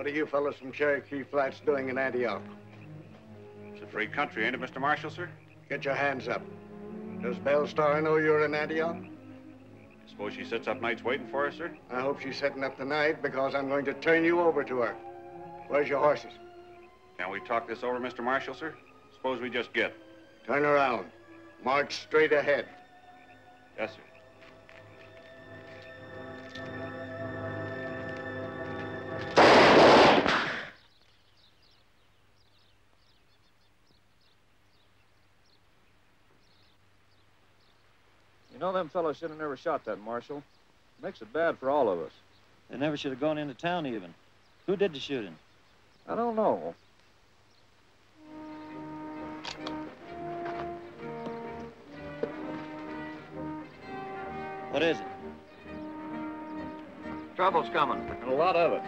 What are you fellas from Cherokee Flats doing in Antioch? It's a free country, ain't it, Mr. Marshal, sir? Get your hands up. Does Belle Starr know you're in Antioch? Suppose she sits up nights waiting for us, sir? I hope she's setting up tonight because I'm going to turn you over to her. Where's your horses? Can we talk this over, Mr. Marshal, sir? Suppose we just get. Turn around. March straight ahead. Yes, sir. You know, them fellows should have never shot that, Marshal. Makes it bad for all of us. They never should have gone into town, even. Who did the shooting? I don't know. What is it? Trouble's coming, and a lot of it.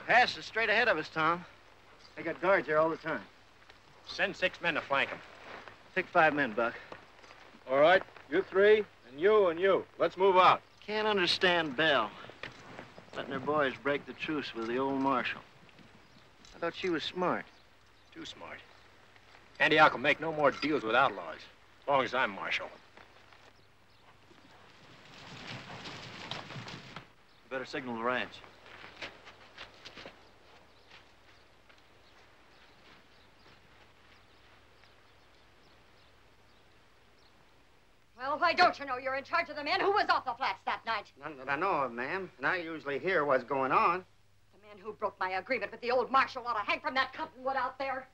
Pass is straight ahead of us, Tom. They got guards there all the time. Send 6 men to flank them. Pick 5 men, Buck. All right, you 3, and you. Let's move out. Can't understand Belle. Letting her boys break the truce with the old Marshal. I thought she was smart. Too smart. Antioch will make no more deals with outlaws, as long as I'm Marshal. You better signal the ranch. Well, why don't you know you're in charge of the men who was off the flats that night? None that I know of, ma'am. And I usually hear what's going on. The men who broke my agreement with the old Marshal ought to hang from that cottonwood out there.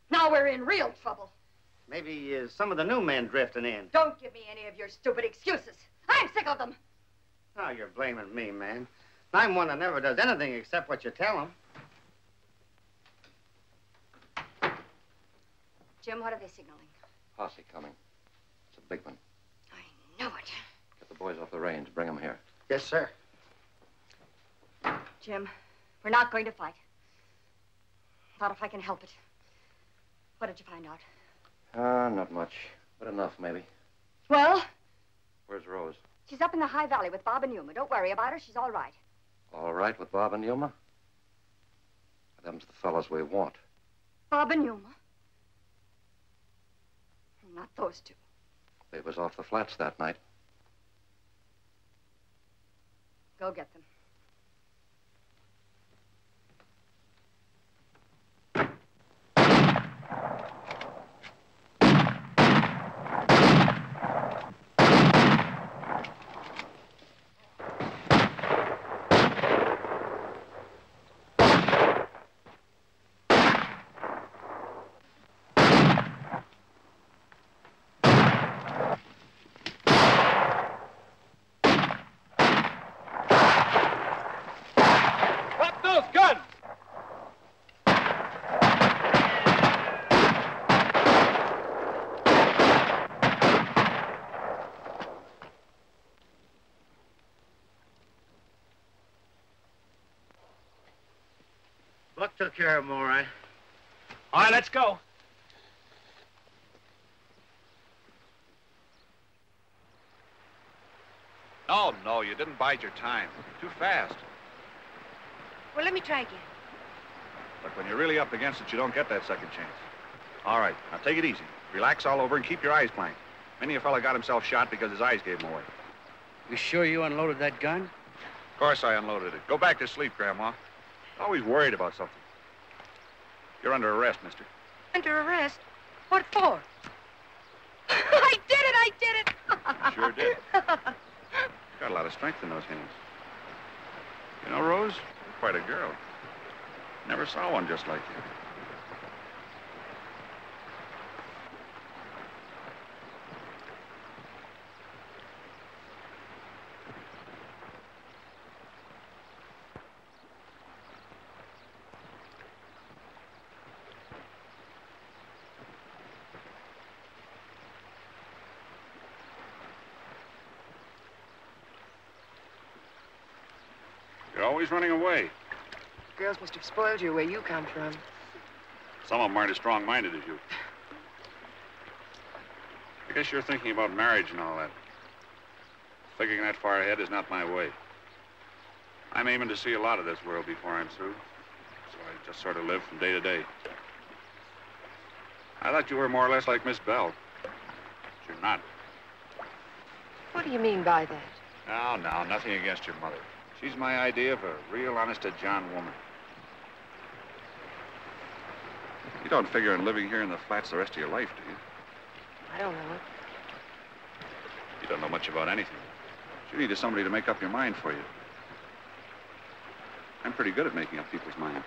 Now we're in real trouble. Maybe some of the new men drifting in. Don't give me any of your stupid excuses. I'm sick of them. Now you're blaming me, man. I'm one that never does anything except what you tell him. Jim, what are they signaling? Posse coming. It's a big one. I know it. Get the boys off the range. Bring them here. Yes, sir. Jim, we're not going to fight. Not if I can help it. What did you find out? Not much. But enough, maybe. Well? Where's Rose? She's up in the High Valley with Bob and Yuma. Don't worry about her. She's all right. All right with Bob and Yuma? Them's the fellas we want. Bob and Yuma? Not those two. They was off the flats that night. Go get them. Buck took care of him, all right. All right, let's go. No, you didn't bide your time. Too fast. Well, let me try again. Look, when you're really up against it, you don't get that second chance. All right, now take it easy. Relax all over and keep your eyes blank. Many a fella got himself shot because his eyes gave him away. You sure you unloaded that gun? Of course I unloaded it. Go back to sleep, Grandma. Always worried about something. You're under arrest, mister. Under arrest? What for? I did it! Sure did. Got a lot of strength in those hands. You know, Rose, you're quite a girl. Never saw one just like you. You're always running away. Girls must have spoiled you where you come from. Some of them aren't as strong-minded as you. I guess you're thinking about marriage and all that. Thinking that far ahead is not my way. I'm aiming to see a lot of this world before I'm through. So I just sort of live from day to day. I thought you were more or less like Miss Belle. But you're not. What do you mean by that? No, nothing against your mother. She's my idea of a real honest-to-John woman. You don't figure on living here in the flats the rest of your life, do you? I don't know. You don't know much about anything. What you need is somebody to make up your mind for you. I'm pretty good at making up people's minds.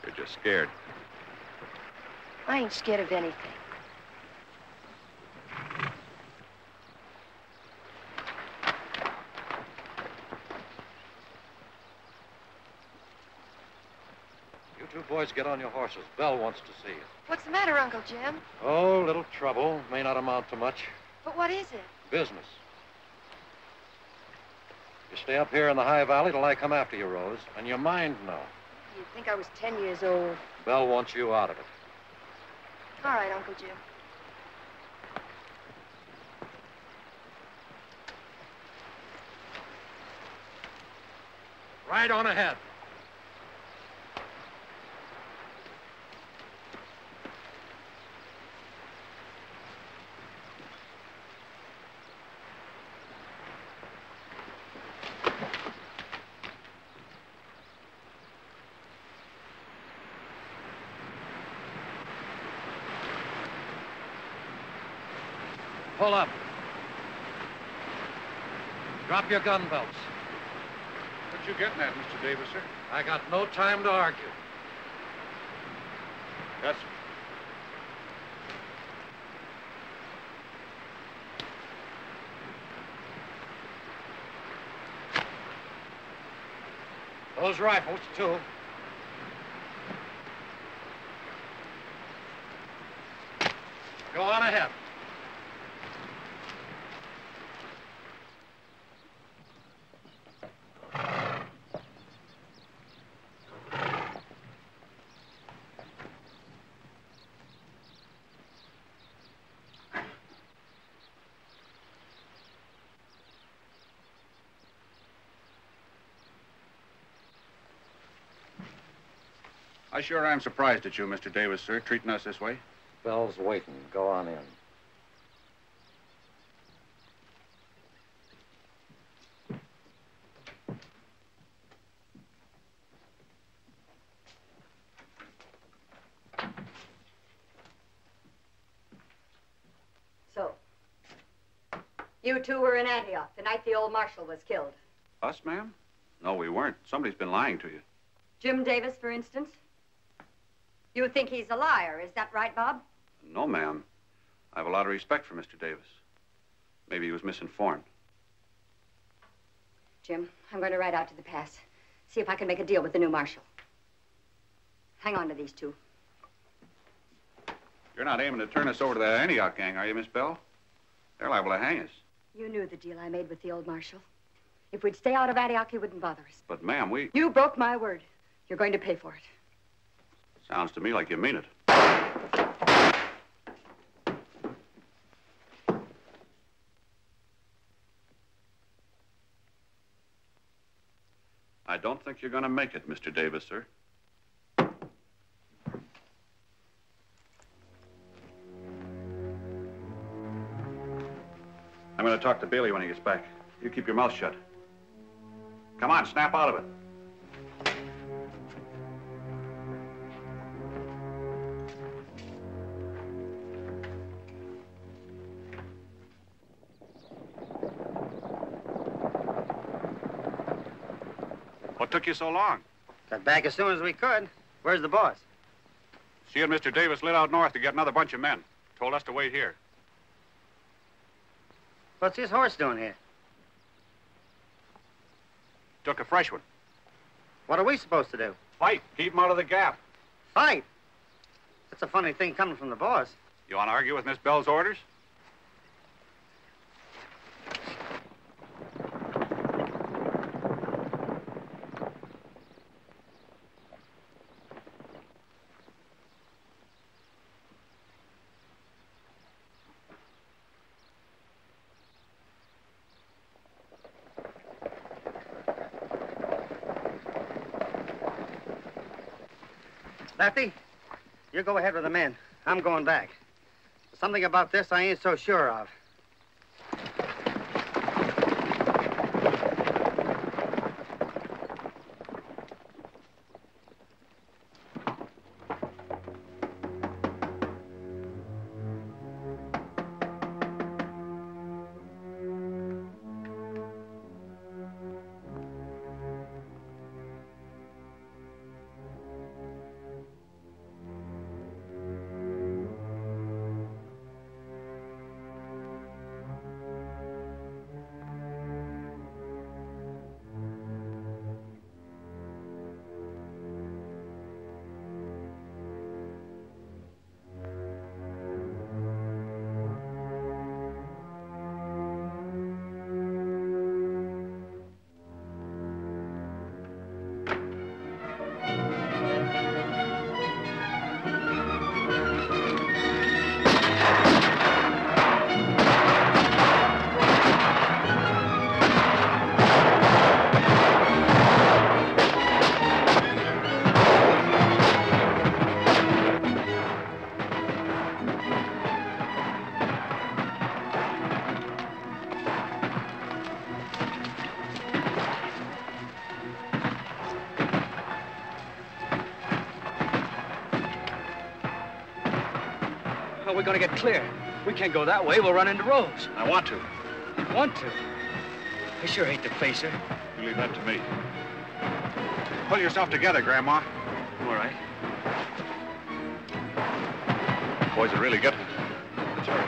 You're just scared. I ain't scared of anything. You two boys get on your horses. Belle wants to see you. What's the matter, Uncle Jim? Oh, little trouble. May not amount to much. But what is it? Business. You stay up here in the High Valley till I come after you, Rose. And you mind now. You'd think I was 10 years old. Belle wants you out of it. All right, Uncle Jim. Right on ahead. Pull up. Drop your gun belts. What you getting at, Mr. Davis, sir? I got no time to argue. Yes, sir. Those rifles, too. Go on ahead. I sure am surprised at you, Mr. Davis, sir, treating us this way. Belle's waiting. Go on in. So, you two were in Antioch the night the old Marshal was killed. Us, ma'am? No, we weren't. Somebody's been lying to you. Jim Davis, for instance? You think he's a liar, is that right, Bob? No, ma'am. I have a lot of respect for Mr. Davis. Maybe he was misinformed. Jim, I'm going to ride out to the pass. See if I can make a deal with the new Marshal. Hang on to these two. You're not aiming to turn us over to the Antioch gang, are you, Miss Belle? They're liable to hang us. You knew the deal I made with the old Marshal. If we'd stay out of Antioch, he wouldn't bother us. But, ma'am, we... You broke my word. You're going to pay for it. Sounds to me like you mean it. I don't think you're going to make it, Mr. Davis, sir. I'm going to talk to Bailey when he gets back. You keep your mouth shut. Come on, snap out of it. What took you so long? Got back as soon as we could. Where's the boss? She and Mr. Davis lit out north to get another bunch of men. Told us to wait here. What's his horse doing here? Took a fresh one. What are we supposed to do? Fight. Keep him out of the gap. Fight? That's a funny thing coming from the boss. You want to argue with Miss Belle's orders? Lefty, you go ahead with the men. I'm going back. Something about this I ain't so sure of. We're gonna get clear. We can't go that way. We'll run into Rose. I want to. Want to? I sure hate to face her. You leave that to me. Pull yourself together, Grandma. All right. Boys are really getting it. Let's hurry.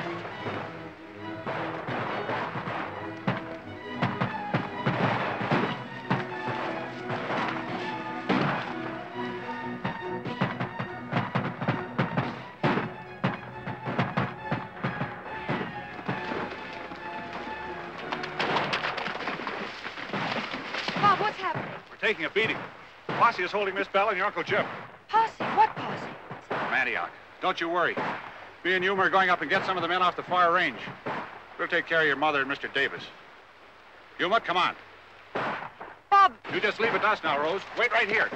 Taking a beating. Posse is holding Miss Belle and your Uncle Jim. Posse? What posse? From Antioch. Don't you worry. Me and Yuma are going up and get some of the men off the far range. We'll take care of your mother and Mr. Davis. Yuma, come on. Bob! You just leave it to us now, Rose. Wait right here.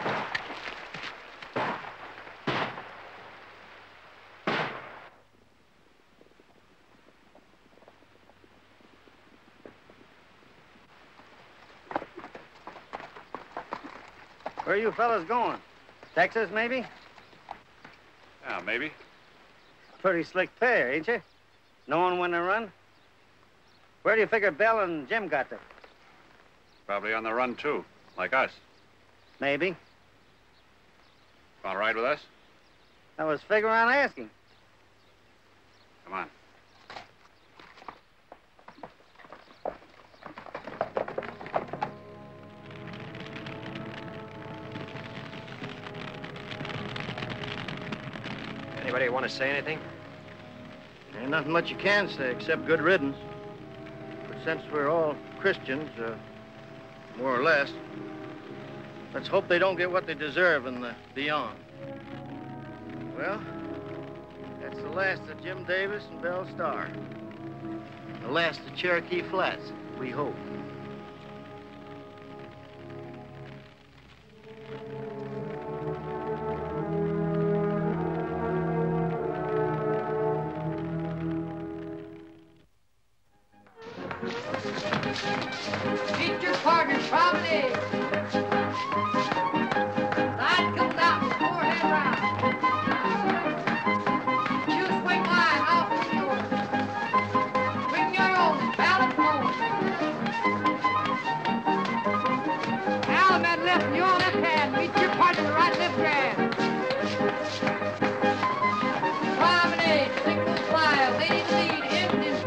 Where are you fellas going? Texas, maybe? Yeah, maybe. Pretty slick pair, ain't you? Knowing when to run? Where do you figure Belle and Jim got to? Probably on the run, too, like us. Maybe. Want to ride with us? I was figuring on asking. Come on. Anybody want to say anything? Ain't nothing much you can say except good riddance. But since we're all Christians, more or less, let's hope they don't get what they deserve in the beyond. Well, that's the last of Jim Davis and Belle Starr. The last of Cherokee Flats, we hope. Meet your partners, promenade. Line comes out with four-hand round. You swing line off the shore. Swing your own, balance forward. Alum at left and your left hand. Meet your partner, the right left hand. Promenade, single file, lady lead, engine.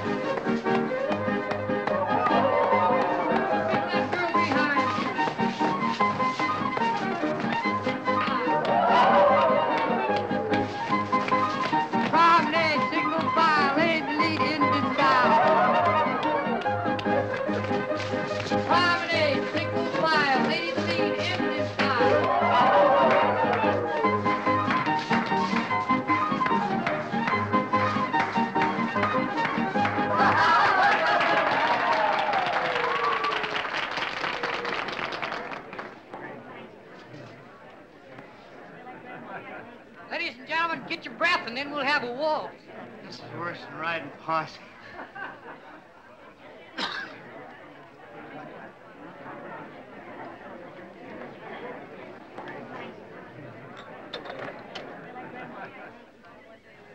horse and riding posse.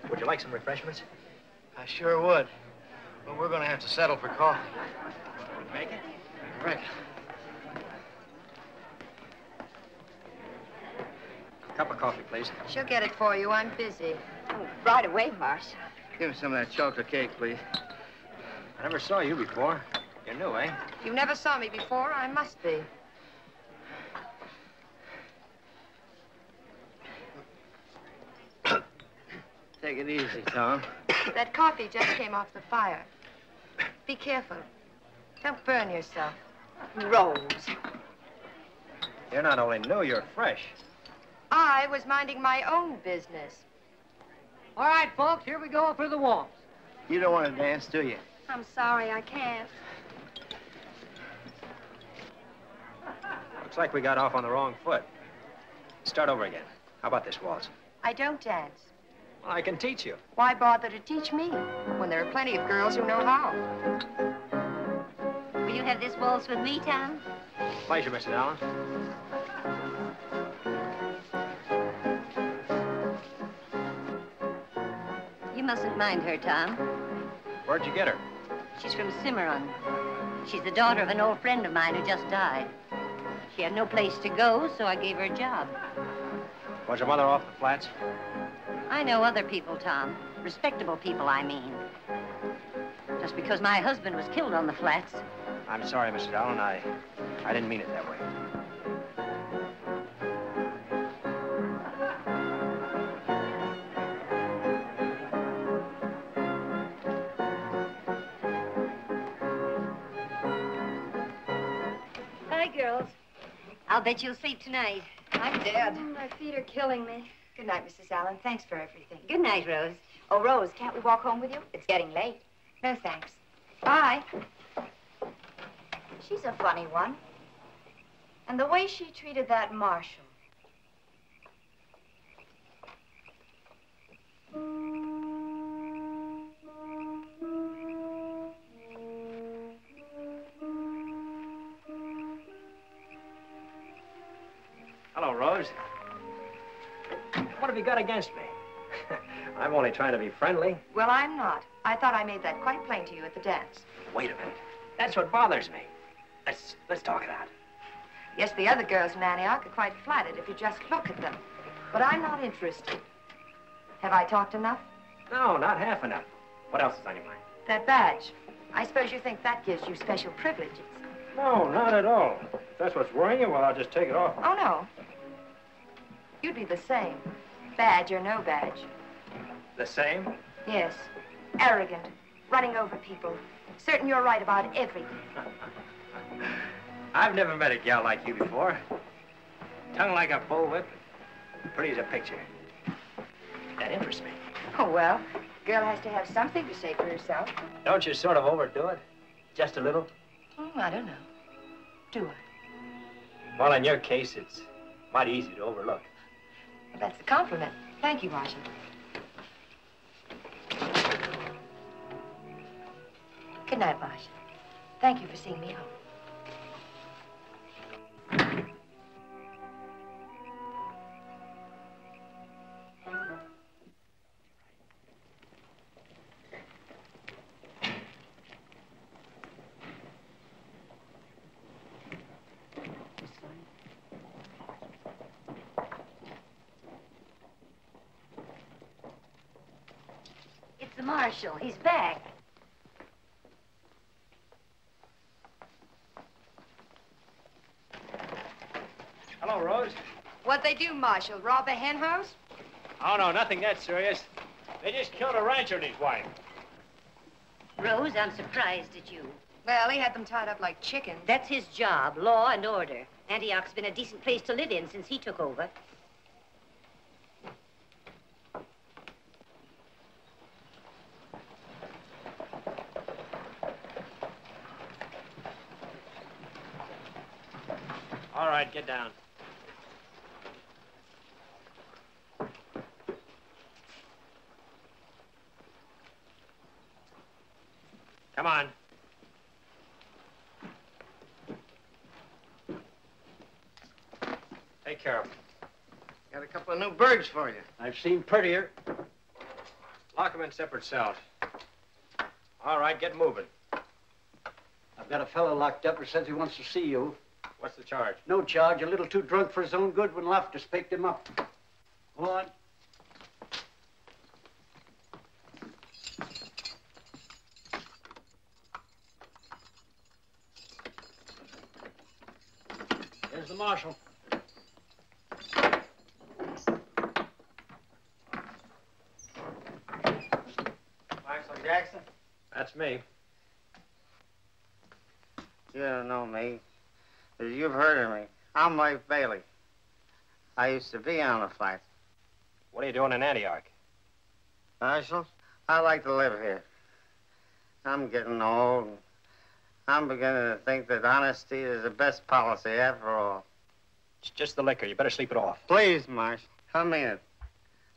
Would you like some refreshments? I sure would. But we're going to have to settle for coffee. Make it? Right. Cup of coffee, please. She'll get it for you. I'm busy. Oh, right away, Marshal. Give me some of that chocolate cake, please. I never saw you before. You're new, eh? You never saw me before. I must be. Take it easy, Tom. That coffee just came off the fire. Be careful. Don't burn yourself. Rose. You're not only new, you're fresh. I was minding my own business. All right, folks, here we go for the waltz. You don't want to dance, do you? I'm sorry, I can't. Looks like we got off on the wrong foot. Start over again. How about this waltz? I don't dance. Well, I can teach you. Why bother to teach me when there are plenty of girls who know how? Will you have this waltz with me, Tom? Pleasure, Mrs. Allen. You mustn't mind her, Tom. Where'd you get her? She's from Cimarron. She's the daughter of an old friend of mine who just died. She had no place to go, so I gave her a job. Was her mother off the flats? I know other people, Tom. Respectable people, I mean. Just because my husband was killed on the flats. I'm sorry, Mrs. Allen. I didn't mean it that way. Hi, girls. I'll bet you'll sleep tonight. I'm dead. My feet are killing me. Good night, Mrs. Allen. Thanks for everything. Good night, Rose. Oh, Rose, can't we walk home with you? It's getting late. No, thanks. Bye. She's a funny one. And the way she treated that Marshal. Hello, Rose. What have you got against me? I'm only trying to be friendly. Well, I'm not. I thought I made that quite plain to you at the dance. Wait a minute. That's what bothers me. Let's talk it out. Yes, the other girls in Antioch are quite flattered if you just look at them. But I'm not interested. Have I talked enough? No, not half enough. What else is on your mind? That badge. I suppose you think that gives you special privileges. No, not at all. If that's what's worrying you, well, I'll just take it off. Oh, no. You'd be the same. Badge or no badge. The same? Yes. Arrogant. Running over people. Certain you're right about everything. I've never met a gal like you before. Tongue like a bullwhip. Pretty as a picture. That interests me. Oh, well, a girl has to have something to say for herself. Don't you sort of overdo it? Just a little? Oh, I don't know. Do I? Well, in your case, it's mighty easy to overlook. Well, that's a compliment. Thank you, Marshal. Good night, Marshal. Thank you for seeing me home. It's the Marshal. He's back. Hello, Rose. What'd they do, Marshal? Rob a hen house? Oh, no, nothing that serious. They just killed a rancher and his wife. Rose, I'm surprised at you. Well, he had them tied up like chickens. That's his job, law and order. Antioch's been a decent place to live in since he took over. All right, get down. Come on. Take care of them. Got a couple of new birds for you. I've seen prettier. Lock them in separate cells. All right, get moving. I've got a fellow locked up who says he wants to see you. What's the charge? No charge. A little too drunk for his own good when Loftus picked him up. Go on. Here's the marshal. Marshal Jackson? That's me. You don't know me, but you've heard of me. I'm Life Bailey. I used to be on the flats. What are you doing in Antioch? Marshal, I like to live here. I'm getting old. And I'm beginning to think that honesty is the best policy after all. It's just the liquor. You better sleep it off. Please, Marshal. I mean it.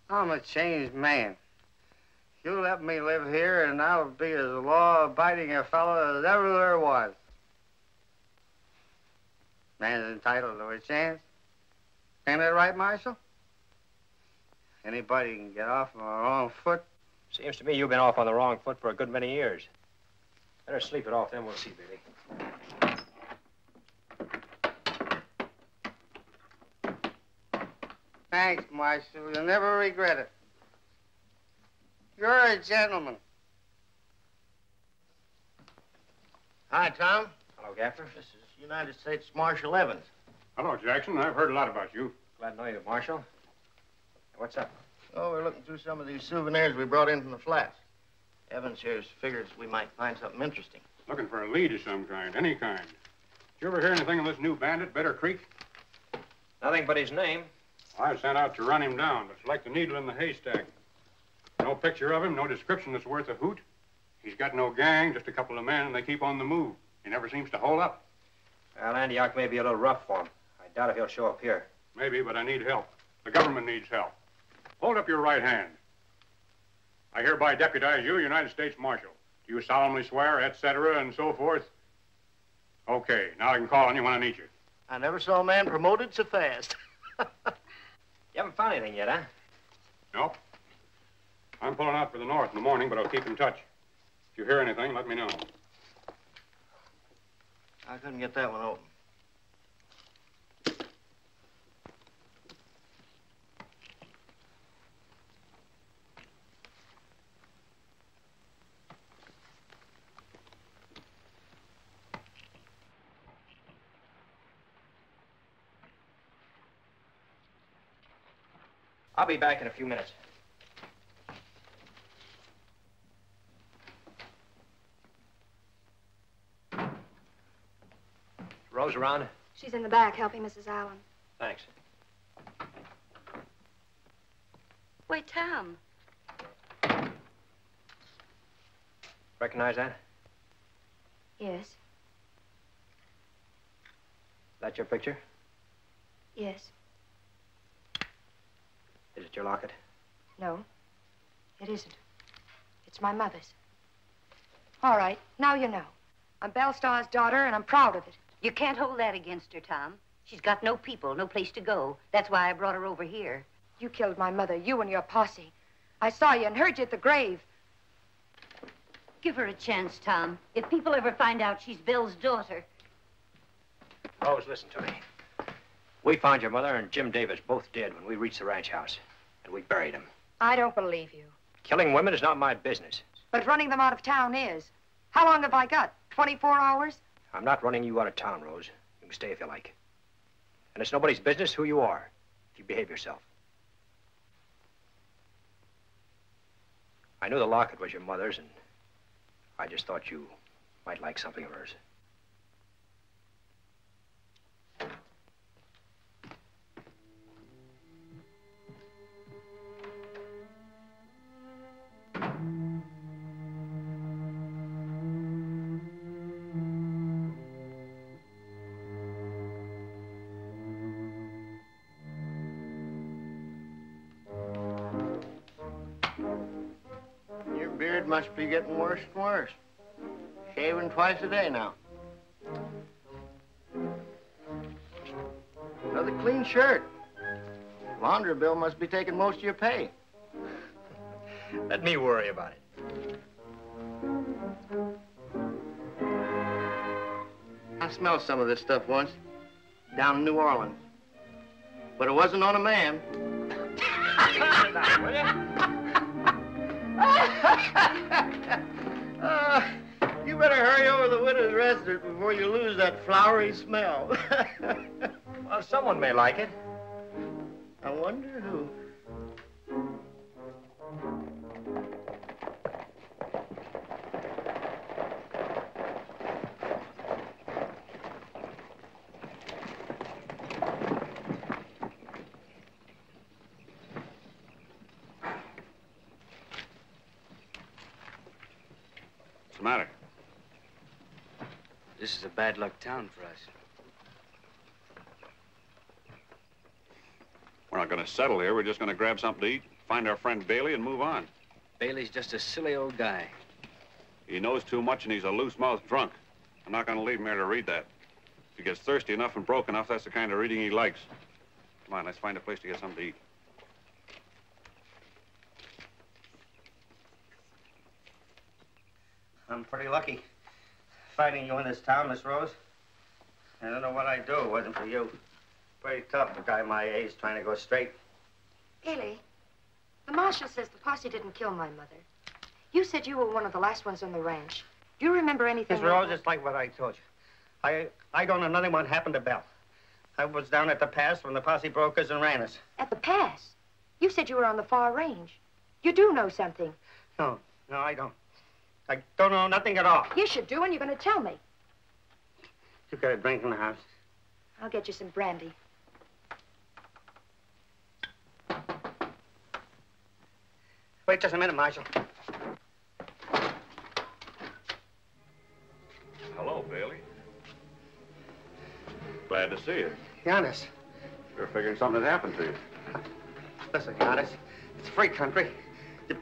I'm a changed man. You let me live here, and I'll be as law-abiding a fellow as ever there was. Man's entitled to a chance. Ain't that right, Marshal? Anybody can get off on the wrong foot. Seems to me you've been off on the wrong foot for a good many years. Better sleep it off, then we'll see, Billy. Thanks, Marshal. You'll never regret it. You're a gentleman. Hi, Tom. Hello, Gaffer. This is United States Marshal Evans. Hello, Jackson. I've heard a lot about you. Glad to know you, Marshal. What's up? Oh, we're looking through some of these souvenirs we brought in from the flats. Evans here's figures we might find something interesting. Looking for a lead of some kind, any kind. Did you ever hear anything of this new bandit, Better Creek? Nothing but his name. I sent out to run him down. It's like the needle in the haystack. No picture of him, no description that's worth a hoot. He's got no gang, just a couple of men, and they keep on the move. He never seems to hold up. Well, Antioch may be a little rough for him. I doubt if he'll show up here. Maybe, but I need help. The government needs help. Hold up your right hand. I hereby deputize you, United States Marshal. Do you solemnly swear, etc., and so forth? Okay, now I can call on you when I need you. I never saw a man promoted so fast. You haven't found anything yet, huh? Nope. I'm pulling out for the north in the morning, but I'll keep in touch. If you hear anything, let me know. I couldn't get that one open. I'll be back in a few minutes. Rose around? She's in the back helping Mrs. Allen. Thanks. Wait, Tom. Recognize that? Yes. That your picture? Yes. Is it your locket? No, it isn't. It's my mother's. All right, now you know. I'm Belle Starr's daughter, and I'm proud of it. You can't hold that against her, Tom. She's got no people, no place to go. That's why I brought her over here. You killed my mother, you and your posse. I saw you and heard you at the grave. Give her a chance, Tom. If people ever find out she's Belle's daughter. Rose, listen to me. We found your mother and Jim Davis both dead when we reached the ranch house. And we buried them. I don't believe you. Killing women is not my business. But running them out of town is. How long have I got? 24 hours? I'm not running you out of town, Rose. You can stay if you like. And it's nobody's business who you are, if you behave yourself. I knew the locket was your mother's, and I just thought you might like something of hers. Your beard must be getting worse and worse. Shaving twice a day now. Another clean shirt. Laundry bill must be taking most of your pay. Let me worry about it. I smelled some of this stuff once, down in New Orleans. But it wasn't on a man. You better hurry over the widow's restaurant before you lose that flowery smell. Well, someone may like it. I wonder who. What's the matter? This is a bad luck town for us. We're not going to settle here. We're just going to grab something to eat, find our friend Bailey, and move on. Bailey's just a silly old guy. He knows too much, and he's a loose-mouthed drunk. I'm not going to leave him here to read that. If he gets thirsty enough and broke enough, that's the kind of reading he likes. Come on, let's find a place to get something to eat. I'm pretty lucky finding you in this town, Miss Rose. I don't know what I'd do if it wasn't for you. Pretty tough, a guy my age trying to go straight. Bailey, the Marshal says the posse didn't kill my mother. You said you were one of the last ones on the ranch. Do you remember anything? Miss Rose, it's like what I told you. I don't know nothing what happened to Belle. I was down at the pass when the posse broke us and ran us. At the pass? You said you were on the far range. You do know something. No, I don't. I don't know nothing at all. Yes, you do, and you're going to tell me. You got a drink in the house? I'll get you some brandy. Wait just a minute, Marshal. Hello, Bailey. Glad to see you. Yauntis. We're figuring something had happened to you. Listen, Yauntis, it's free country. You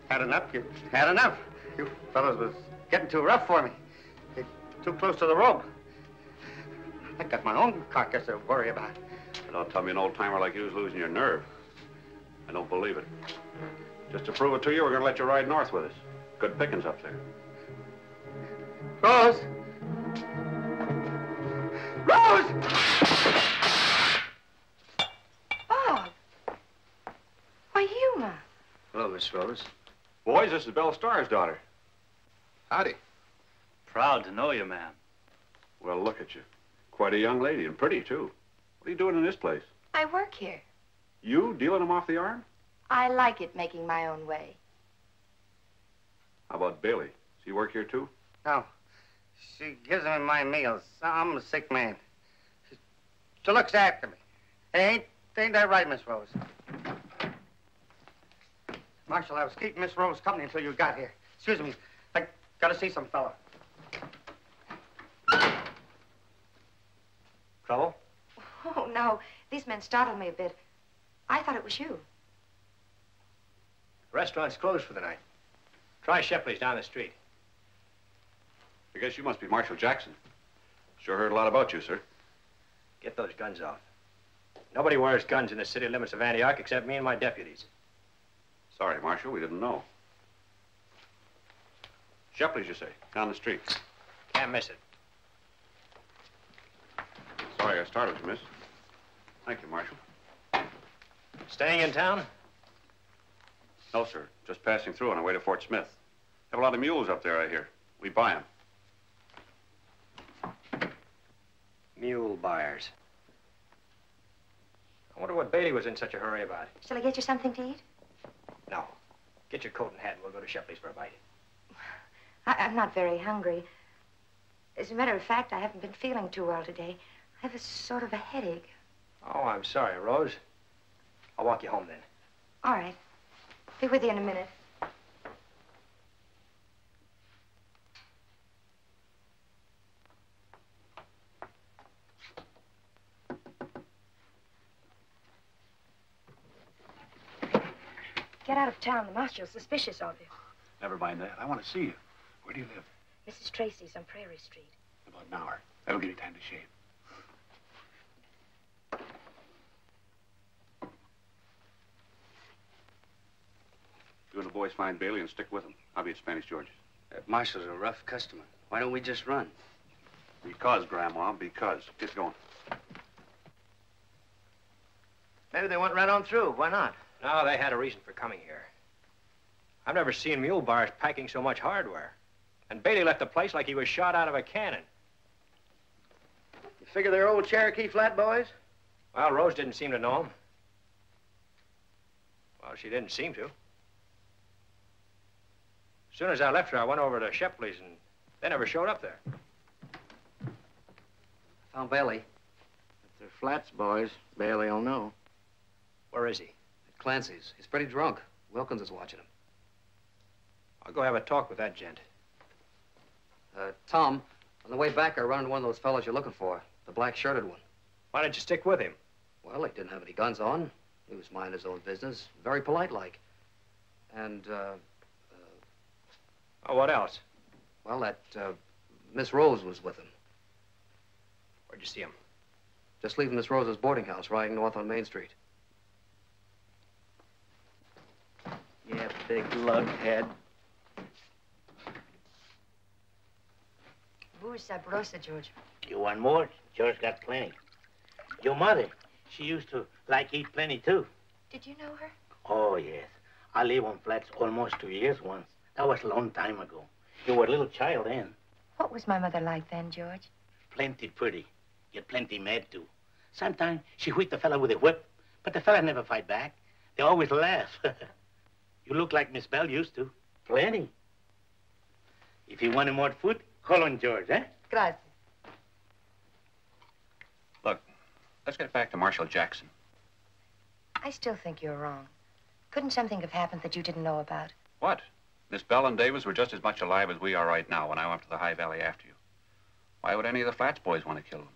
had enough. You had enough. You fellows was getting too rough for me. You're too close to the rope. I got my own carcass to worry about. Don't tell me an old-timer like you is losing your nerve. I don't believe it. Just to prove it to you, we're going to let you ride north with us. Good pickings up there. Rose! Rose! Bob! Why, Yuma. Hello, Miss Rose. Boys, this is Belle Starr's daughter. Howdy. Proud to know you, ma'am. Well, look at you. Quite a young lady, and pretty, too. What are you doing in this place? I work here. You dealing them off the arm? I like it making my own way. How about Bailey? Does he work here, too? No. She gives me my meals. I'm a sick man. She looks after me. Ain't that right, Miss Rose? Marshal, I was keeping Miss Rose company until you got here. Excuse me. I gotta see some fella. Trouble? Oh, no. These men startled me a bit. I thought it was you. The restaurant's closed for the night. Try Shepley's down the street. I guess you must be Marshal Jackson. Sure heard a lot about you, sir. Get those guns off. Nobody wears guns in the city limits of Antioch except me and my deputies. Sorry, Marshal, we didn't know. Shepley's, you say, down the street. Can't miss it. Sorry I startled you, miss. Thank you, Marshal. Staying in town? No, sir. Just passing through on our way to Fort Smith. Have a lot of mules up there, I hear. We buy them. Mule buyers. I wonder what Bailey was in such a hurry about. Shall I get you something to eat? No. Get your coat and hat and we'll go to Shepley's for a bite. I'm not very hungry. As a matter of fact, I haven't been feeling too well today. I have a sort of a headache. Oh, I'm sorry, Rose. I'll walk you home then. All right. Be with you in a minute. Get out of town. The Marshal's suspicious of you. Never mind that. I want to see you. Where do you live? Mrs. Tracy's on Prairie Street. About an hour. That'll give you time to shave. You and the boys find Bailey and stick with him. I'll be at Spanish George's. Marshal's a rough customer. Why don't we just run? Because, Grandma, because. Get going. Maybe they went right on through. Why not? No, they had a reason for coming here. I've never seen mule bars packing so much hardware. And Bailey left the place like he was shot out of a cannon. You figure they're old Cherokee Flat boys? Well, Rose didn't seem to know him. Well, she didn't seem to. As soon as I left her, I went over to Shepley's, and they never showed up there. Found Bailey. If they're Flats boys, Bailey will know. Where is he? At Clancy's. He's pretty drunk. Wilkins is watching him. I'll go have a talk with that gent. Tom, on the way back, I run into one of those fellows you're looking for. The black-shirted one. Why didn't you stick with him? Well, he didn't have any guns on. He was minding his own business. Very polite-like. And, Oh, what else? well, that, Miss Rose was with him. Where'd you see him? Just leaving Miss Rose's boarding house, riding north on Main Street. Yeah, big lughead. Booze sabrosa, George. You want more? George got plenty. Your mother, she used to like eat plenty too. Did you know her? Oh, yes. I lived on Flats almost 2 years once. That was a long time ago. You were a little child then. What was my mother like then, George? Plenty pretty, yet plenty mad too. Sometimes she whipped the fella with a whip, but the fella never fight back. They always laugh. You look like Miss Belle used to. Plenty. If you wanted more food, call on George, eh? Gracias. Look, let's get back to Marshal Jackson. I still think you're wrong. Couldn't something have happened that you didn't know about? What? Miss Belle and Davis were just as much alive as we are right now when I went to the High Valley after you. Why would any of the Flats boys want to kill them?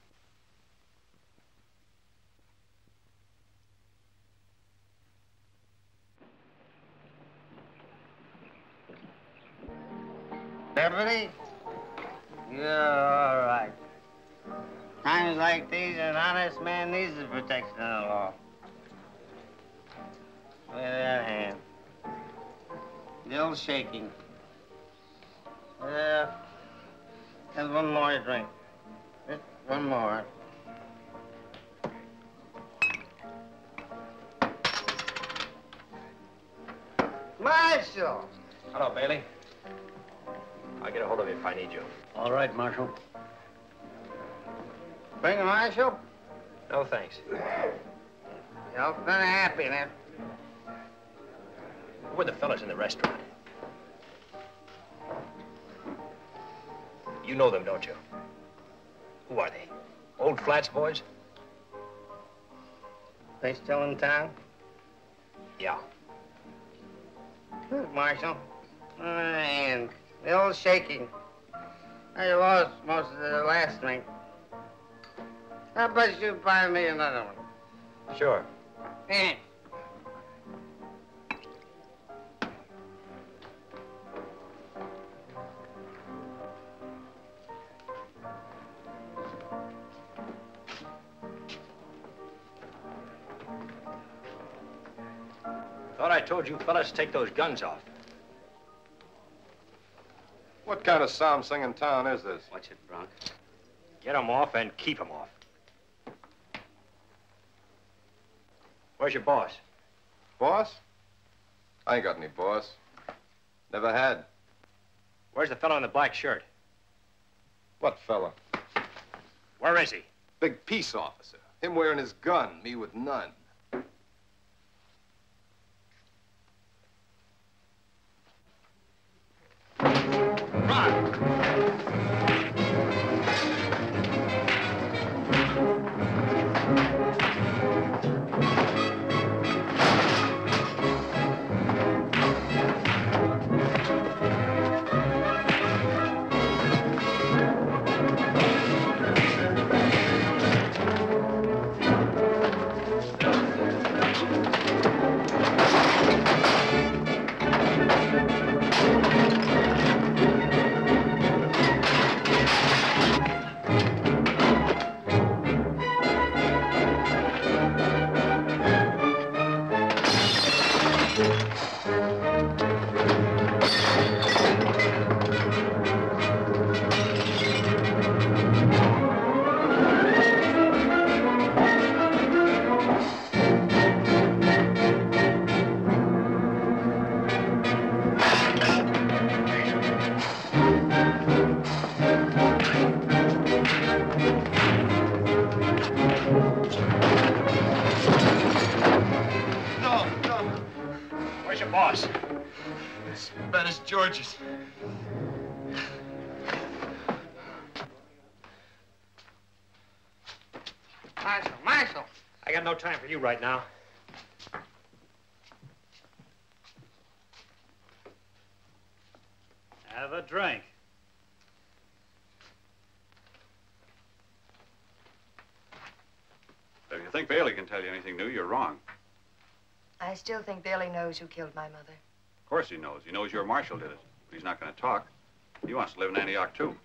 Deputy? Yeah, all right. Times like these, an honest man needs the protection of the law. Look at that hand. Still shaking. Yeah. There's one more to drink. Just one more. Marshal! Hello, Bailey. I'll get a hold of you if I need you. All right, Marshal. Bring a Marshal? No, thanks. You're kind of happy then. Who were the fellas in the restaurant? You know them, don't you? Who are they? Old Flats boys? They still in town? Yeah. Look, Marshal. And the old shaking. I lost most of the last drink. How about you buy me another one? Sure. Eh. Thought I told you fellas to take those guns off. What kind of psalm-singing town is this? Watch it, Bronc. Get them off and keep them off. Where's your boss? Boss? I ain't got any boss. Never had. Where's the fellow in the black shirt? What fella? Where is he? Big peace officer. Him wearing his gun, me with none. bad as George's. Marshal! I got no time for you right now. Have a drink. If you think Bailey can tell you anything new, you're wrong. I still think Bailey knows who killed my mother. Of course he knows. He knows your Marshal did it. But he's not going to talk. He wants to live in Antioch, too.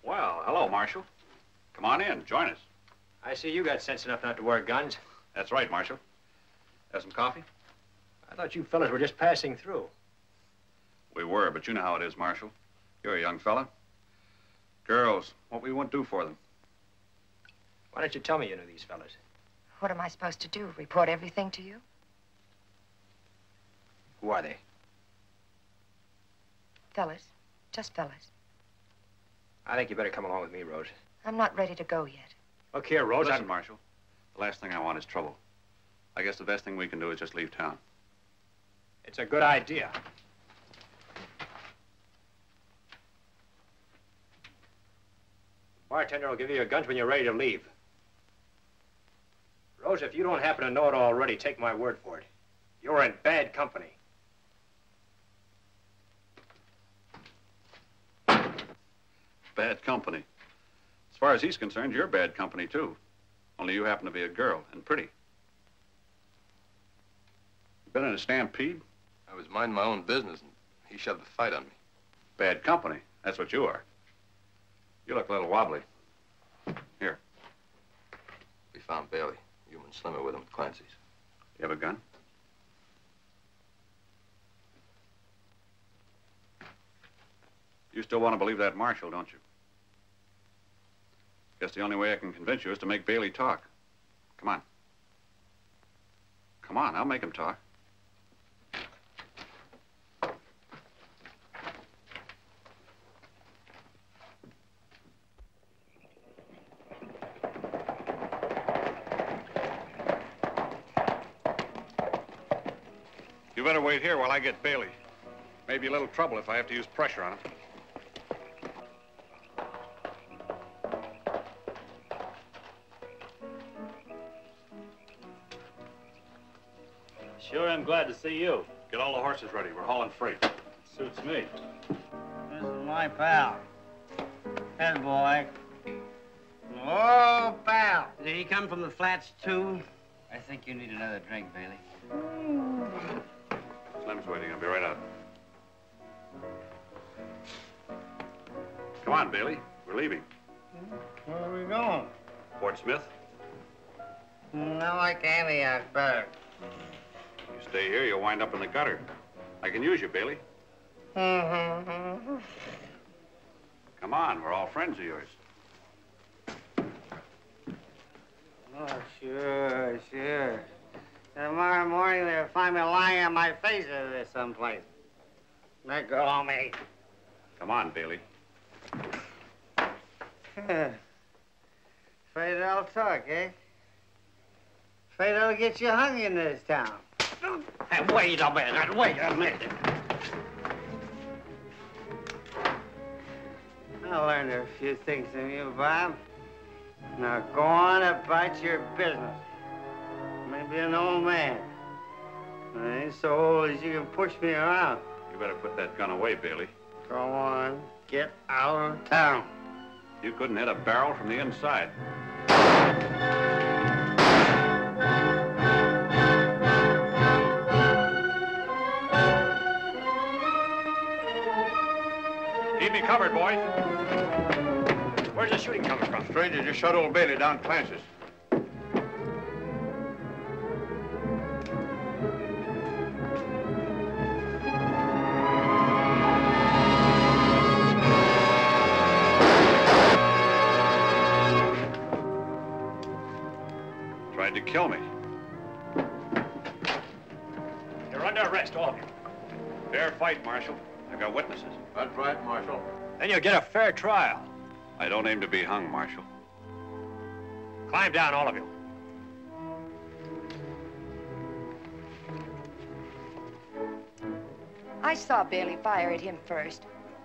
Well, hello, Marshal. Come on in. Join us. I see you got sense enough not to wear guns. That's right, Marshal. Have some coffee? I thought you fellas were just passing through. We were, but you know how it is, Marshal. You're a young fella. Girls, what we won't do for them. Why don't you tell me you knew these fellas? What am I supposed to do? Report everything to you? Who are they? Fellas. Just fellas. I think you better come along with me, Rose. I'm not ready to go yet. Look here, Rose. Listen, Marshal. The last thing I want is trouble. I guess the best thing we can do is just leave town. It's a good idea. Bartender will give you your guns when you're ready to leave. Rose, if you don't happen to know it already, take my word for it. You're in bad company. Bad company. As far as he's concerned, you're bad company, too. Only you happen to be a girl, and pretty. You been in a stampede? I was minding my own business, and he shoved the fight on me. Bad company. That's what you are. You look a little wobbly. Here. We found Bailey. You and Slimmer with him at Clancy's. You have a gun? You still want to believe that Marshal, don't you? Guess the only way I can convince you is to make Bailey talk. Come on. Come on, I'll make him talk. You better wait here while I get Bailey. Maybe a little trouble if I have to use pressure on him. Sure am glad to see you. Get all the horses ready. We're hauling freight. Suits me. This is my pal. Head boy. Oh, pal. Did he come from the flats, too? I think you need another drink, Bailey. Slim's waiting. I'll be right out. Come on, Bailey. We're leaving. Where are we going? Fort Smith. I like Antioch better. You stay here, you'll wind up in the gutter. I can use you, Bailey. Come on, we're all friends of yours. Oh, sure, sure. Tomorrow morning, they'll find me lying on my face over there someplace. Let go of me. Come on, Bailey. Afraid they'll talk, eh? Afraid they'll get you hung in this town. Hey, wait a minute, wait a minute. I learned a few things from you, Bob. Now go on about your business. Maybe an old man. I ain't so old as you can push me around. You better put that gun away, Bailey. Go on, get out of town. You couldn't hit a barrel from the inside. Keep me covered, boy. Where's the shooting coming from? Stranger just shot old Bailey down Clancy's. Tried to kill me. You're under arrest, all of you. Fair fight, Marshal. I've got witnesses. That's right, Marshal. Then you'll get a fair trial. I don't aim to be hung, Marshal. Climb down, all of you. I saw Bailey fire at him first.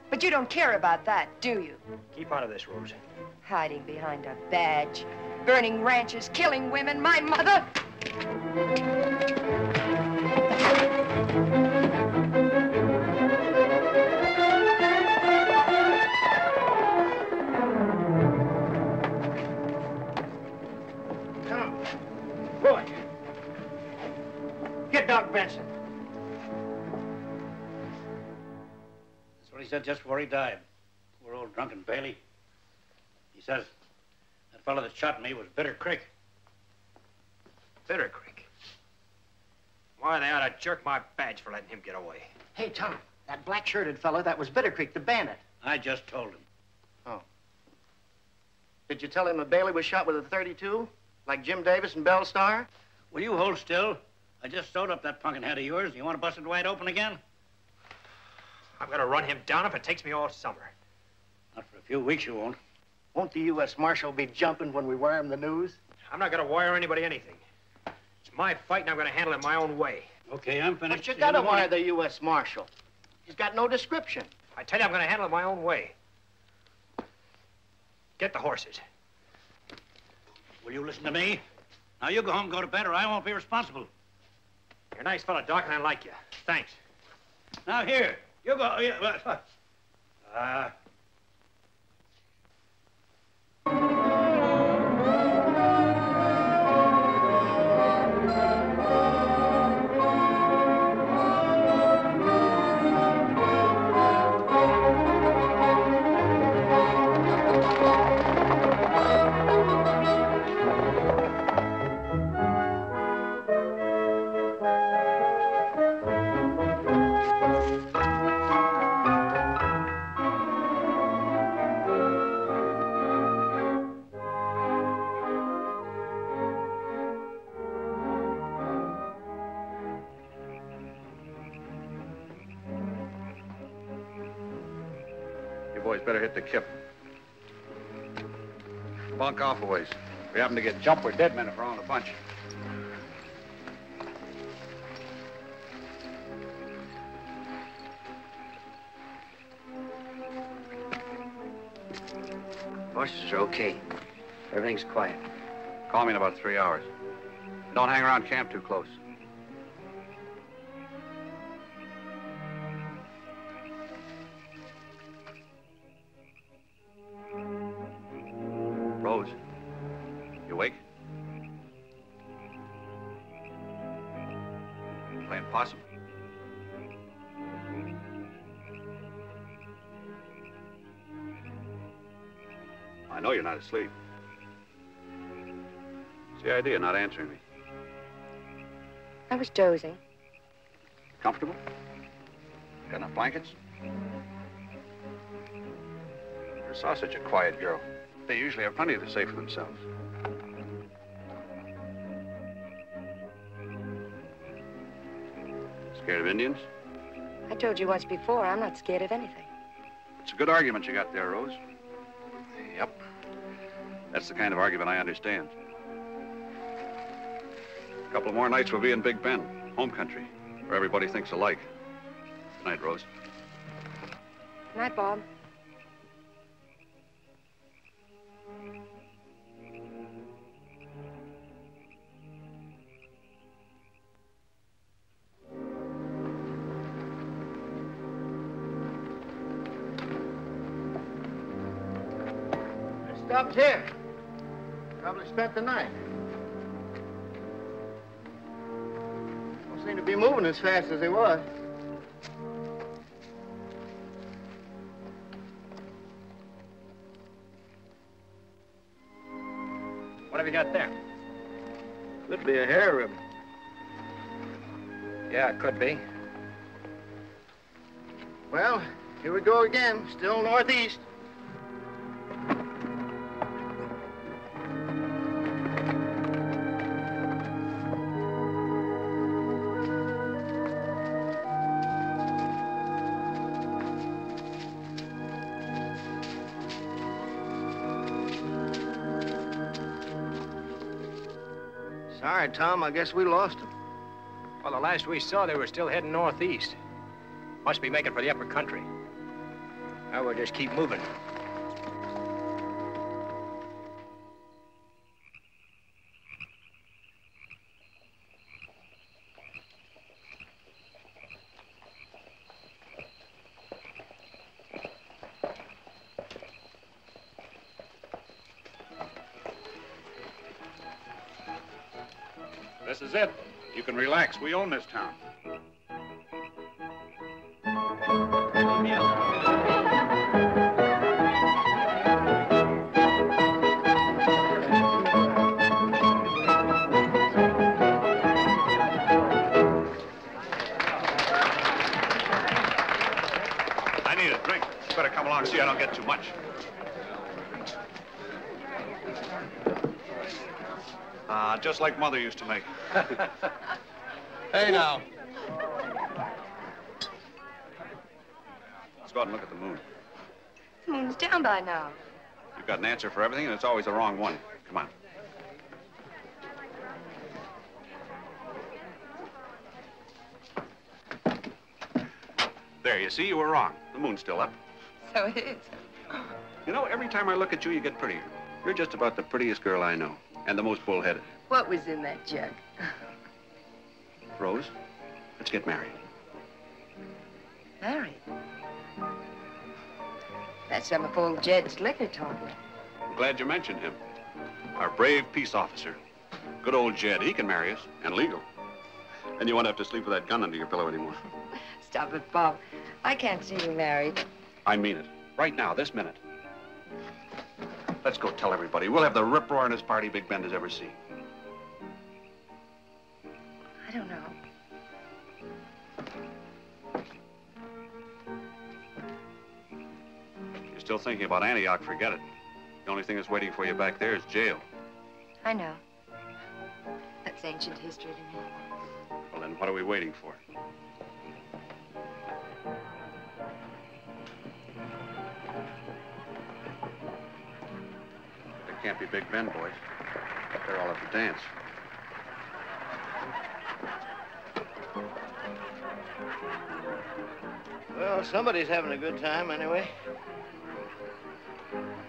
But you don't care about that, do you? Keep out of this, Rose. Hiding behind a badge, burning ranches, killing women, my mother. Come. Boy. Get Doc Benson. That's what he said just before he died. Poor old drunken Bailey. He says that fellow that shot me was Bitter Creek. Bitter Creek. Why, they ought to jerk my badge for letting him get away. Hey, Tom, that black-shirted fellow, that was Bitter Creek, the bandit. I just told him. Oh. Did you tell him that Bailey was shot with a .32, like Jim Davis and Belle Starr? Will you hold still? I just sewed up that pumpkin head of yours. You want to bust it wide open again? I'm gonna run him down if it takes me all summer. Not for a few weeks, you won't. Won't the U.S. Marshal be jumping when we wire him the news? I'm not gonna wire anybody anything. It's my fight, and I'm gonna handle it my own way. Okay, I'm finished. But you gotta wire the U.S. Marshal. He's got no description. I tell you, I'm gonna handle it my own way. Get the horses. Will you listen to me? Now you go home and go to bed, or I won't be responsible. You're a nice fellow, Doc, and I like you. Thanks. Now here, you go. Boys better hit the kip. Bunk off a ways. If we happen to get jumped, we're dead men if we're all in a bunch. Horses are okay. Everything's quiet. Call me in about 3 hours. Don't hang around camp too close. Rose, you awake? Playing possum? I know you're not asleep. What's the idea, not answering me? I was dozing. Comfortable? Got enough blankets? Never saw such a quiet girl. They usually have plenty to say for themselves. Scared of Indians? I told you once before, I'm not scared of anything. It's a good argument you got there, Rose. Yep. That's the kind of argument I understand. A couple more nights we'll be in Big Bend, home country, where everybody thinks alike. Good night, Rose. Good night, Bob. Stopped here. Probably spent the night. Don't seem to be moving as fast as they was. What have you got there? Could be a hair ribbon. Yeah, it could be. Well, here we go again. Still northeast. Sorry, Tom. I guess we lost them. Well, the last we saw, they were still heading northeast. Must be making for the upper country. Now we'll just keep moving. This is it. You can relax. We own this town. I need a drink. You better come along, see I don't get too much. Just like Mother used to make. Hey, now. Let's go out and look at the moon. The moon's down by now. You've got an answer for everything, and it's always the wrong one. Come on. There, you see, you were wrong. The moon's still up. So it is. You know, every time I look at you, you get prettier. You're just about the prettiest girl I know, and the most bullheaded. What was in that jug? Rose, let's get married. Married? That's some of old Jed's liquor talking. I'm glad you mentioned him. Our brave peace officer. Good old Jed, he can marry us, and legal. And you won't have to sleep with that gun under your pillow anymore. Stop it, Bob. I can't see you married. I mean it. Right now, this minute. Let's go tell everybody. We'll have the rip-roaringest party Big Bend has ever seen. I don't know. You're still thinking about Antioch, forget it. The only thing that's waiting for you back there is jail. I know. That's ancient history to me. Well, then what are we waiting for? It can't be Big Bend, boys. They're all at the dance. Well, somebody's having a good time anyway.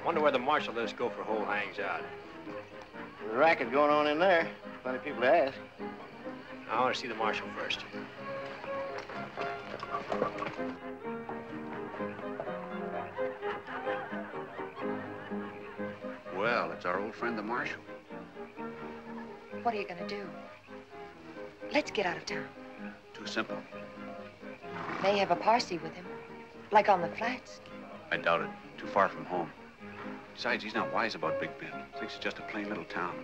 Wonder where the marshal let us go for whole hangs out. There's a racket going on in there. Plenty of people to ask. I want to see the marshal first. Well, it's our old friend, the Marshal. What are you going to do? Let's get out of town. Too simple. May have a Parsi with him, like on the flats. I doubt it. Too far from home. Besides, he's not wise about Big Bend. Thinks it's just a plain little town.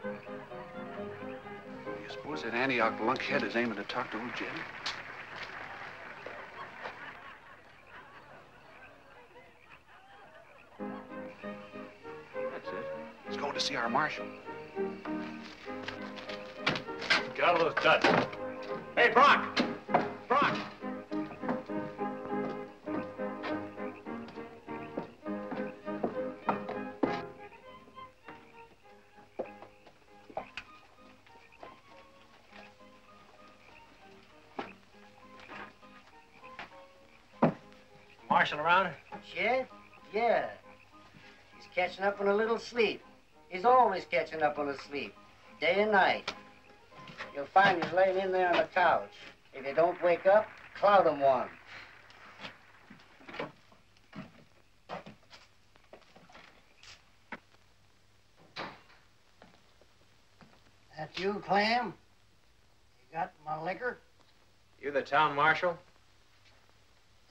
You suppose that Antioch lunkhead is aiming to talk to old Jed? That's it. He's going to see our Marshal. Get out of those duds. Hey, Brock! Brock! Marshal around? Chet? Yeah. He's catching up on a little sleep. He's always catching up on a sleep, day and night. You'll find he's laying in there on the couch. If you don't wake up, clout him one. That you, Clam? You got my liquor? You the town marshal?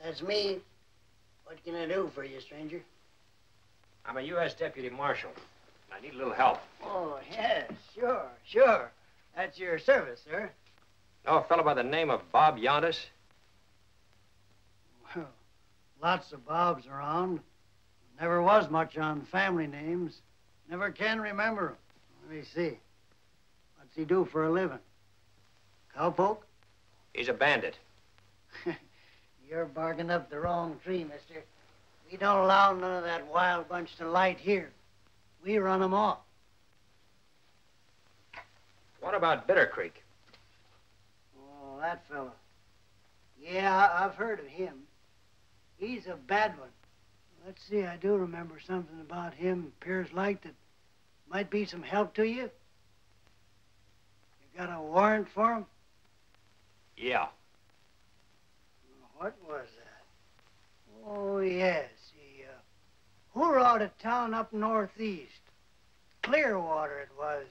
That's me. What can I do for you, stranger? I'm a U.S. deputy marshal. I need a little help. Oh, yes, sure. That's your service, sir. Know a fellow by the name of Bob Yauntis? Well, lots of Bobs around. Never was much on family names. Never can remember them. Let me see. What's he do for a living? Cowpoke? He's a bandit. You're barking up the wrong tree, mister. We don't allow none of that wild bunch to light here. We run them off. What about Bitter Creek? Oh, that fella. He Yeah, I've heard of him. He's a bad one. Let's see, I do remember something about him. Appears like that might be some help to you. You got a warrant for him? Yeah. What was that? Oh, yes. Who were out of town up northeast? Clearwater it was.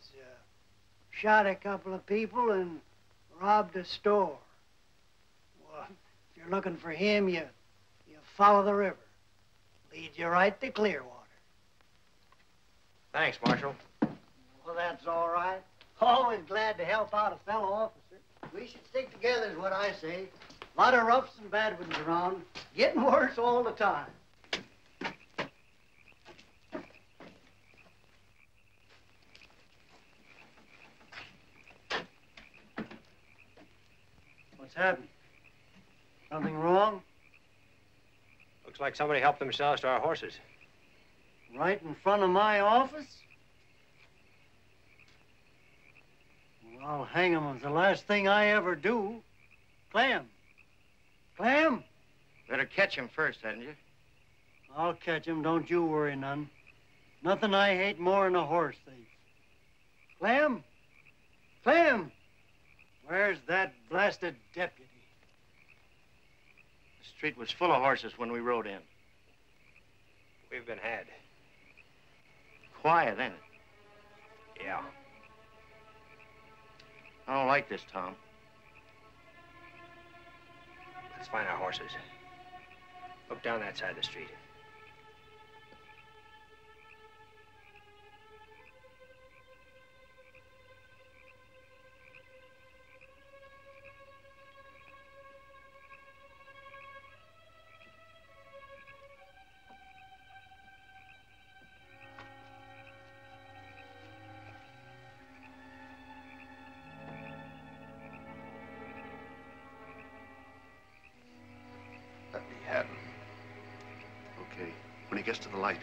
Shot a couple of people and robbed a store. Well, if you're looking for him, you follow the river. Leads you right to Clearwater. Thanks, Marshal. Well, that's all right. Always glad to help out a fellow officer. We should stick together is what I say. A lot of roughs and bad ones around. Getting worse all the time. What's happened? Something wrong? Looks like somebody helped themselves to our horses. Right in front of my office? Well, I'll hang 'em as the last thing I ever do. Clem! Clem! Better catch him first, hadn't you? I'll catch him, don't you worry none. Nothing I hate more than a horse thief. Clem! Clem! Where's that blasted deputy? The street was full of horses when we rode in. We've been had. Quiet, ain't it? Yeah. I don't like this, Tom. Let's find our horses. Look down that side of the street. Let me have him. Okay, when he gets to the light.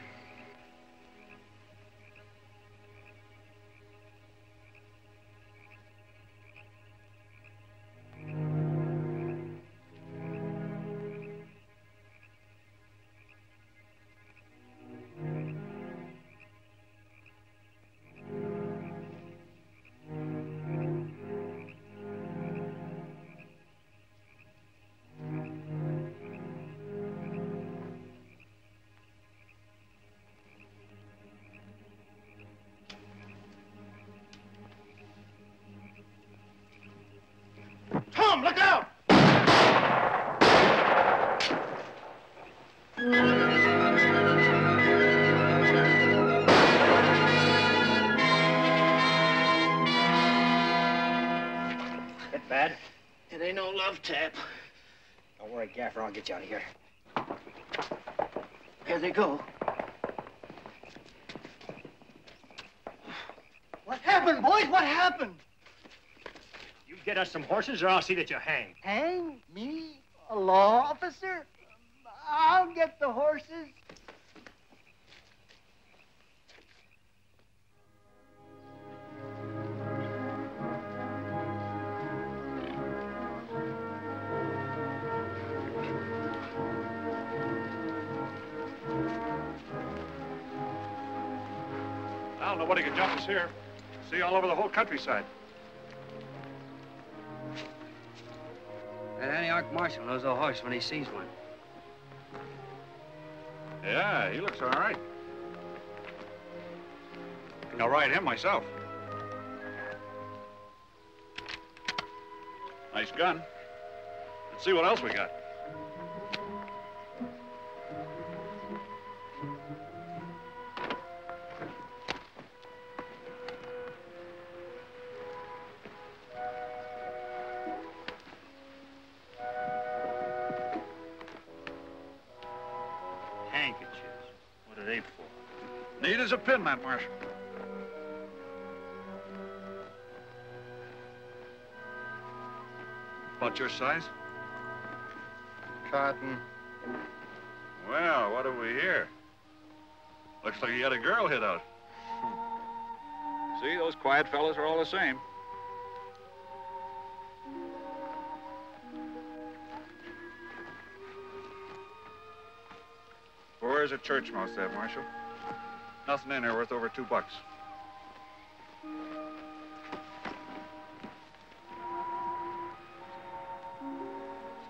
Tom, look out! Hit bad? It ain't no love tap. Don't worry, Gaffer. I'll get you out of here. Here they go. What happened, boys? What happened? You get us some horses, or I'll see that you hang. Hang? Me? A law officer? I'll get the horses. Well, nobody can jump us here. See all over the whole countryside. That Antioch Marshal knows a horse when he sees one. Yeah, he looks all right. I'll ride him myself. Nice gun. Let's see what else we got. Neat as a pin, that Marshal. About your size? Cotton. Well, what have we here? Looks like you got a girl hid out. See, those quiet fellas are all the same. upstairs at church most of that, Marshal. Nothing in there worth over $2.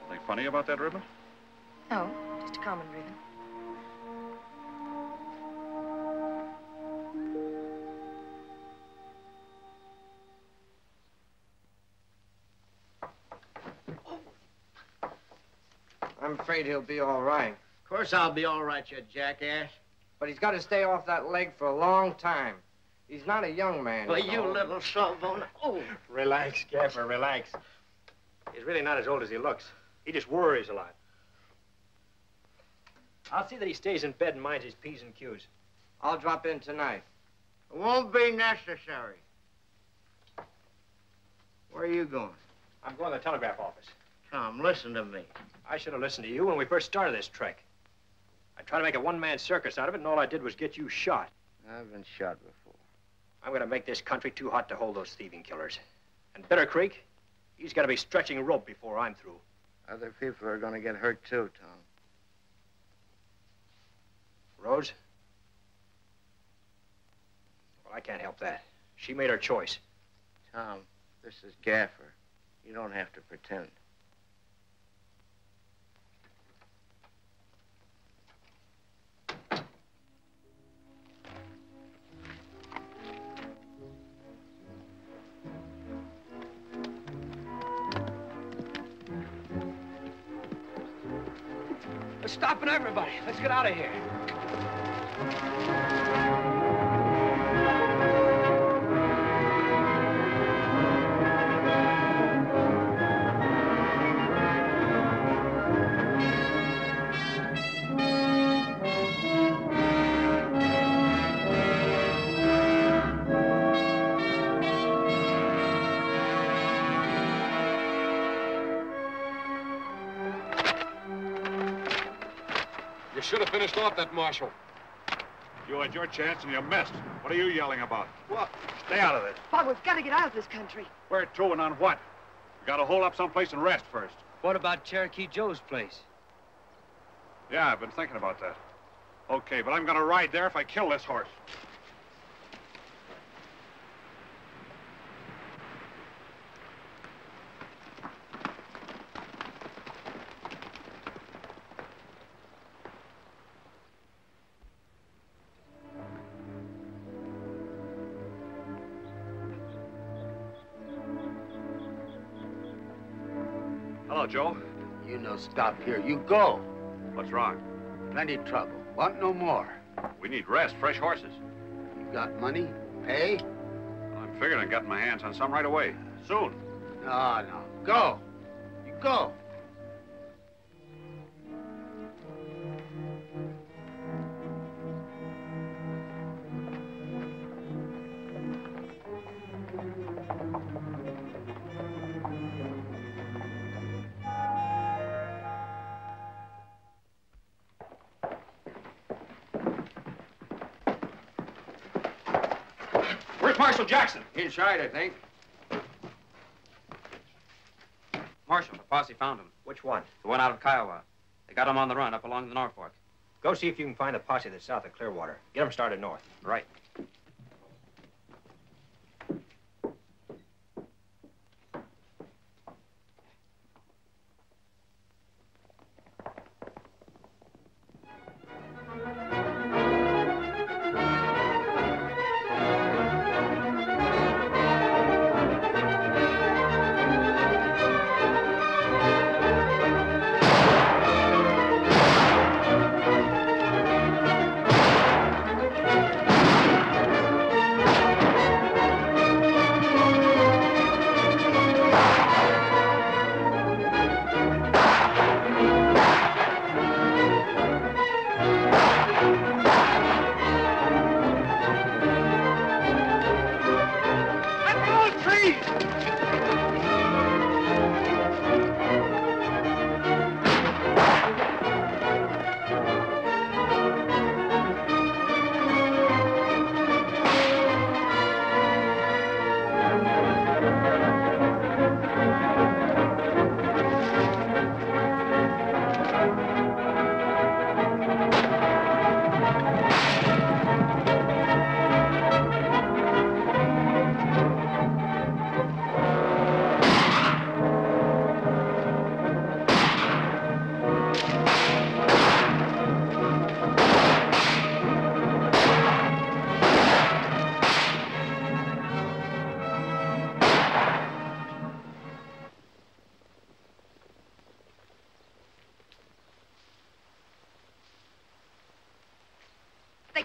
Something funny about that ribbon? No, just a common ribbon. I'm afraid he'll be all right. Of course I'll be all right, you jackass. But he's got to stay off that leg for a long time. He's not a young man. Well, you little salvona. Oh. Relax, Gaffer, relax. He's really not as old as he looks. He just worries a lot. I'll see that he stays in bed and minds his P's and Q's. I'll drop in tonight. It won't be necessary. Where are you going? I'm going to the telegraph office. Tom, listen to me. I should have listened to you when we first started this trek. I tried to make a one-man circus out of it, and all I did was get you shot. I've been shot before. I'm going to make this country too hot to hold those thieving killers. And Bitter Creek, he's got to be stretching rope before I'm through. Other people are going to get hurt, too, Tom. Rose? Well, I can't help that. She made her choice. Tom, this is Gaffer. You don't have to pretend. Let's stop it, everybody. Let's get out of here. You should have finished off that Marshal. You had your chance and you missed. What are you yelling about? What? Stay out of this. Bob, we've got to get out of this country. Where to and on what? We gotta hole up someplace and rest first. What about Cherokee Joe's place? Yeah, I've been thinking about that. Okay, but I'm gonna ride there if I kill this horse. Hello, Joe. You no stop here. You go. What's wrong? Plenty trouble. Want no more. We need rest, fresh horses. You got money? Pay? I'm figuring on getting my hands on some right away. Soon. No. Go. You go. Where's Marshal Jackson? Inside, I think. Marshal, the posse found him. Which one? The one out of Kiowa. They got him on the run up along the North Fork. Go see if you can find the posse that's south of Clearwater. Get them started north. Right.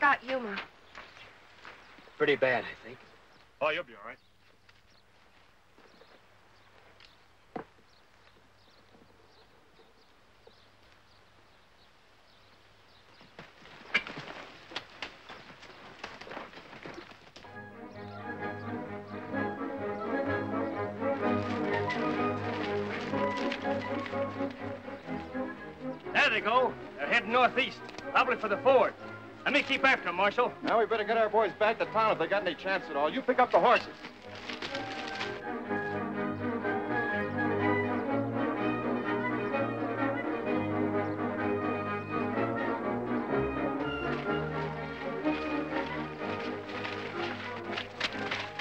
got humor. Pretty bad, I think. Oh, you'll be all right. There they go. They're heading northeast, probably for the ford. Let me keep after them, Marshal. Now we better get our boys back to town if they got any chance at all. You pick up the horses.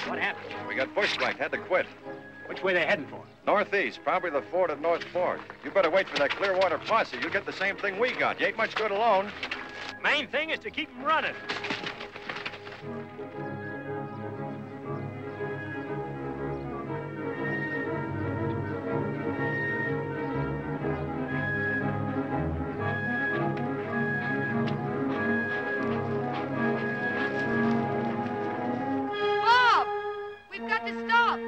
What happened? We got bushwhacked, had to quit. Which way they heading for? Northeast, probably the ford at North Fork. You better wait for that Clearwater posse. You'll get the same thing we got. You ain't much good alone. Main thing is to keep them running. Bob! We've got to stop.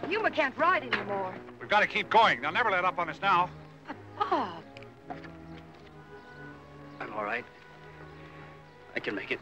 Yuma can't ride anymore. We've got to keep going. They'll never let up on us now. Bob. I'm all right. I can make it.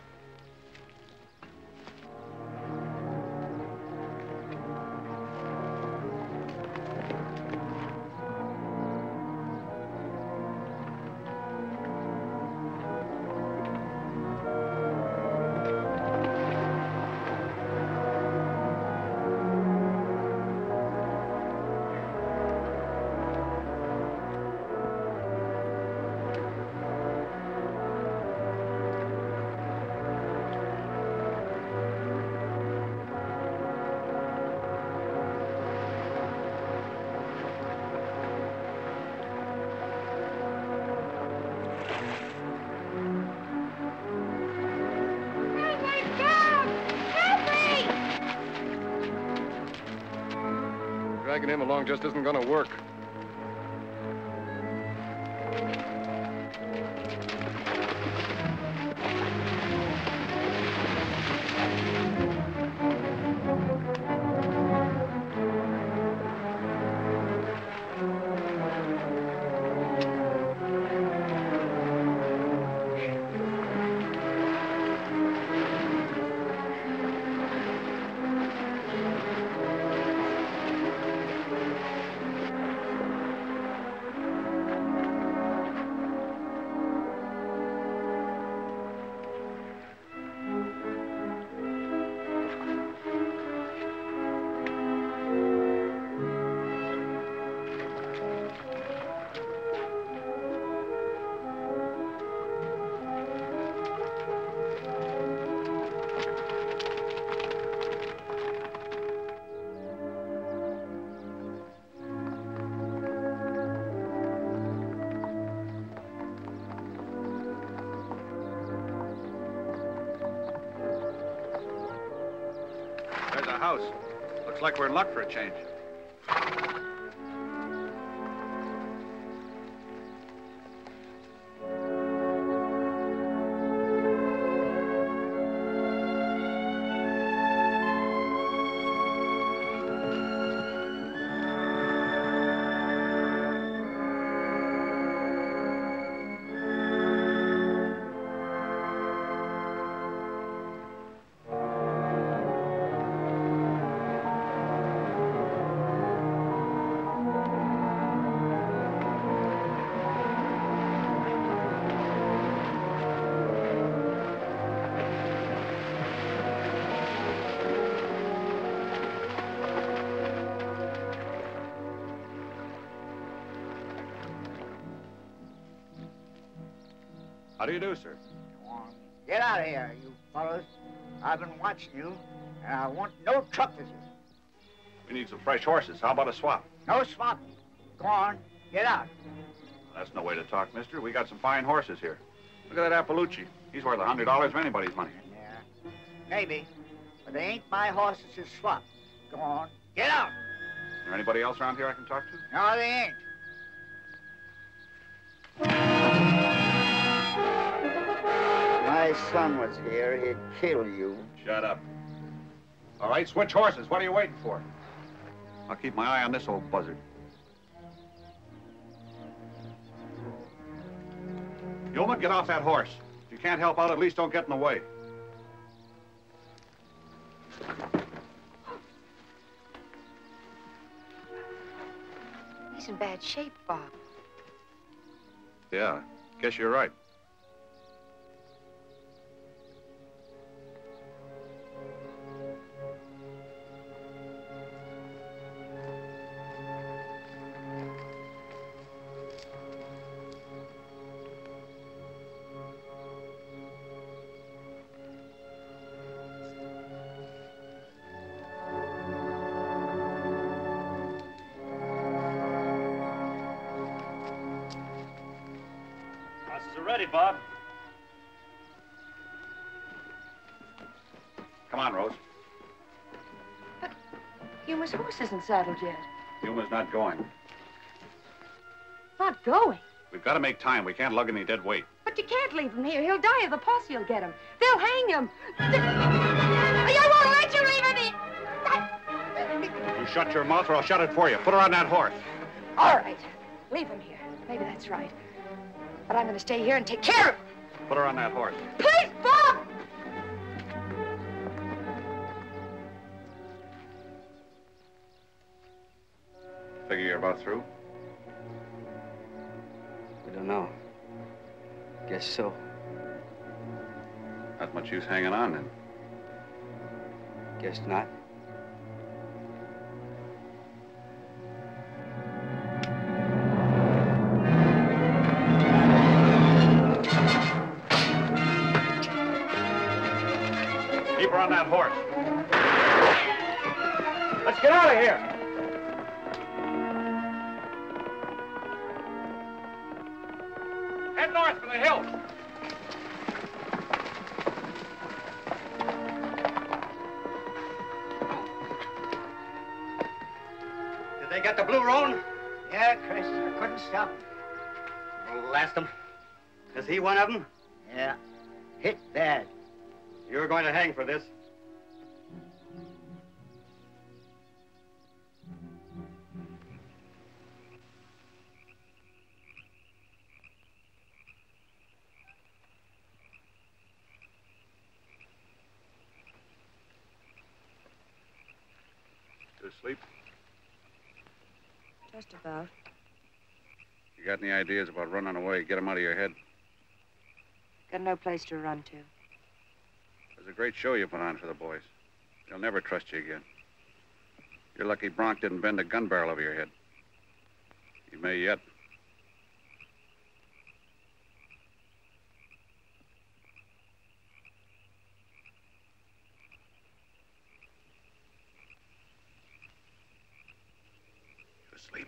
Dragging him along just isn't gonna work. There's a house. Looks like we're in luck for a change. How do you do, sir? Get out of here, you fellas. I've been watching you, and I want no truck with you. We need some fresh horses. How about a swap? No swapping. Go on, get out. That's no way to talk, mister. We got some fine horses here. Look at that Appaloochie. He's worth $100 of anybody's money. Yeah, maybe, but they ain't my horses to swap. Go on, get out. Is there anybody else around here I can talk to? No, they ain't. My son was here, he'd kill you. Shut up. All right, switch horses. What are you waiting for? I'll keep my eye on this old buzzard. Yeoman, get off that horse. If you can't help out, at least don't get in the way. He's in bad shape, Bob. Yeah, guess you're right. Ready, Bob. Come on, Rose. Yuma's horse isn't saddled yet. Yuma's not going. Not going? We've got to make time. We can't lug any dead weight. But you can't leave him here. He'll die if the posse will get him. They'll hang him. I won't let you leave him here. You shut your mouth or I'll shut it for you. Put her on that horse. All right. Leave him here. Maybe that's right. But I'm going to stay here and take care of him. Put her on that horse. Please, Bob! Figure you're about through? I don't know. Guess so. Not much use hanging on, then. Guess not. Keep her on that horse. Let's get out of here. Head north for the hills. Did they get the blue roan? Yeah, Chris, I couldn't stop him. We'll last him. Is he one of them? Yeah, hit bad. You're going to hang for this. You asleep? Just about. You got any ideas about running away? Get them out of your head. Got no place to run to. It was a great show you put on for the boys. They'll never trust you again. You're lucky Bronk didn't bend a gun barrel over your head. He may yet. You asleep?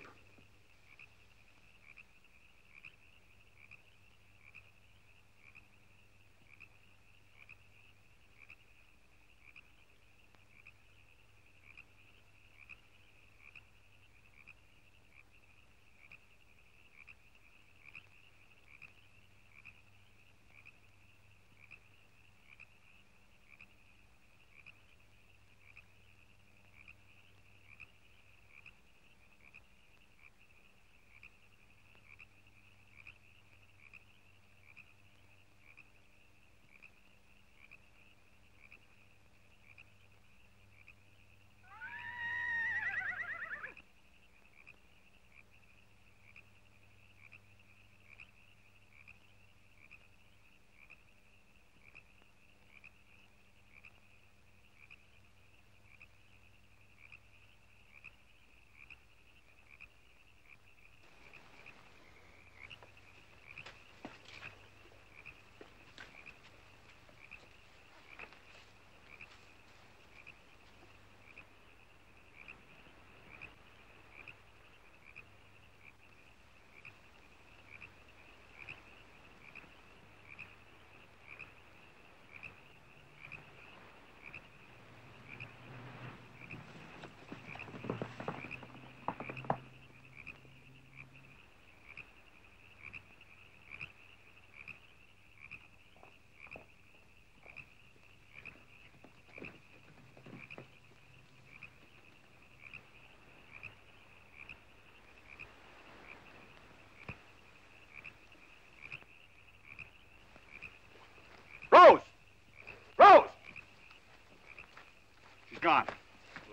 gone.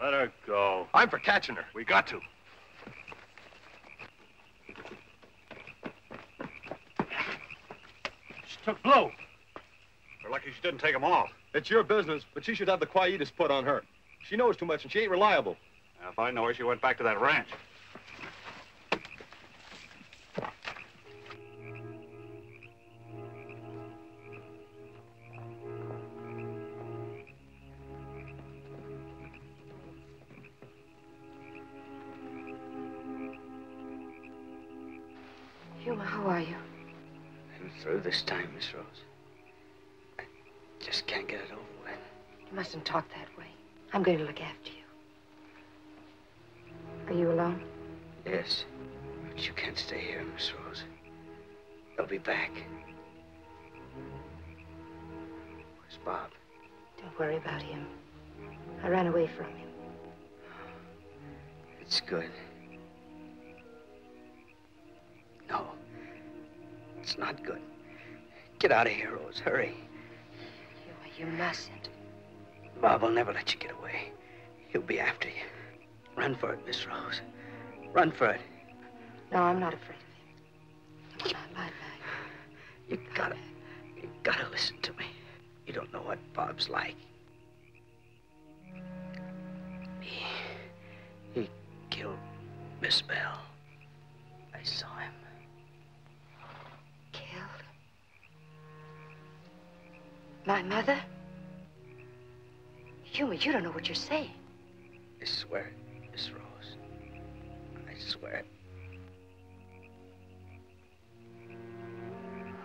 Let her go. I'm for catching her. We got to. She took blow. We're lucky she didn't take them all. It's your business, but she should have the quietus put on her. She knows too much, and she ain't reliable. If I know her, she went back to that ranch. Huma, how are you? I'm through this time, Miss Rose. I just can't get it over with. You mustn't talk that way. I'm going to look after you. Are you alone? Yes, but you can't stay here, Miss Rose. They'll be back. Where's Bob? Don't worry about him. I ran away from him. It's good. No, it's not good. Get out of here, Rose. Hurry. You mustn't. Bob will never let you get away. He'll be after you. Run for it, Miss Rose. Run for it. No, I'm not afraid of him. Come on, lie back. You gotta listen to me. You don't know what Bob's like. He killed Miss Belle. I saw him. Killed? My mother? Huma, you don't know what you're saying. I swear it, Miss Rose. I swear it.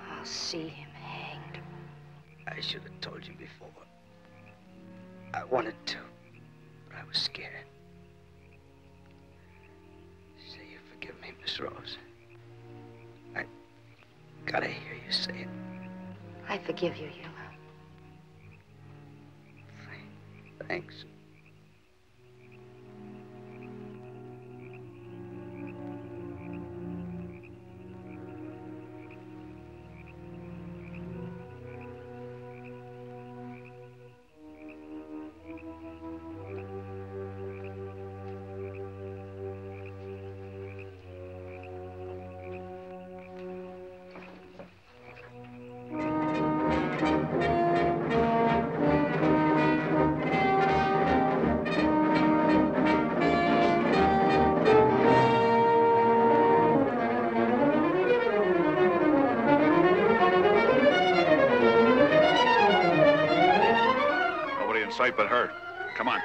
I'll see him hanged. I should have told you before. I wanted to, but I was scared. Say you forgive me, Miss Rose. I gotta hear you say it. I forgive you, Huma. Thanks. Sight but her. Come on.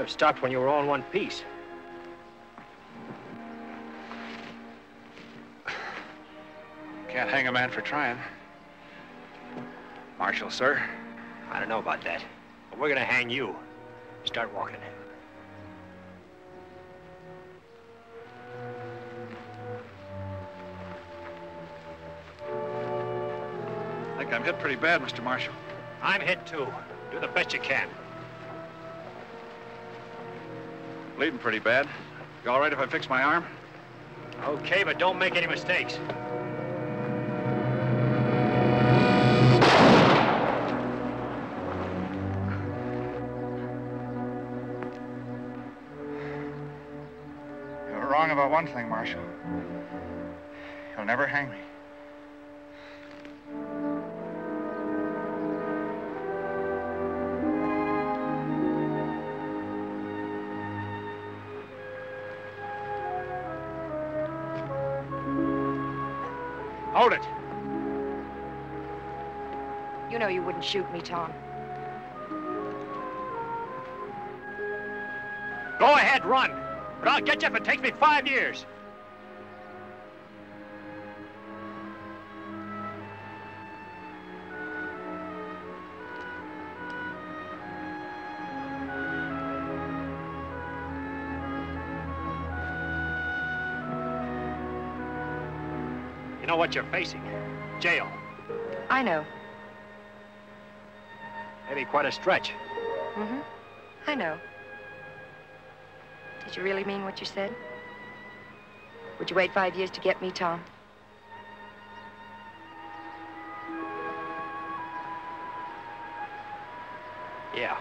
have stopped when you were all in one piece. Can't hang a man for trying. Marshal, sir. I don't know about that. But we're gonna hang you. Start walking. I think I'm hit pretty bad, Mr. Marshal. I'm hit too. Do the best you can. Bleeding pretty bad. You all right if I fix my arm? Okay, but don't make any mistakes. You're wrong about one thing, Marshal. You'll never hang me. Hold it. You know you wouldn't shoot me, Tom. Go ahead, run. But I'll get you if it takes me 5 years. You know what you're facing? Jail. I know. Maybe quite a stretch. Mm-hmm. I know. Did you really mean what you said? Would you wait 5 years to get me, Tom? Yeah.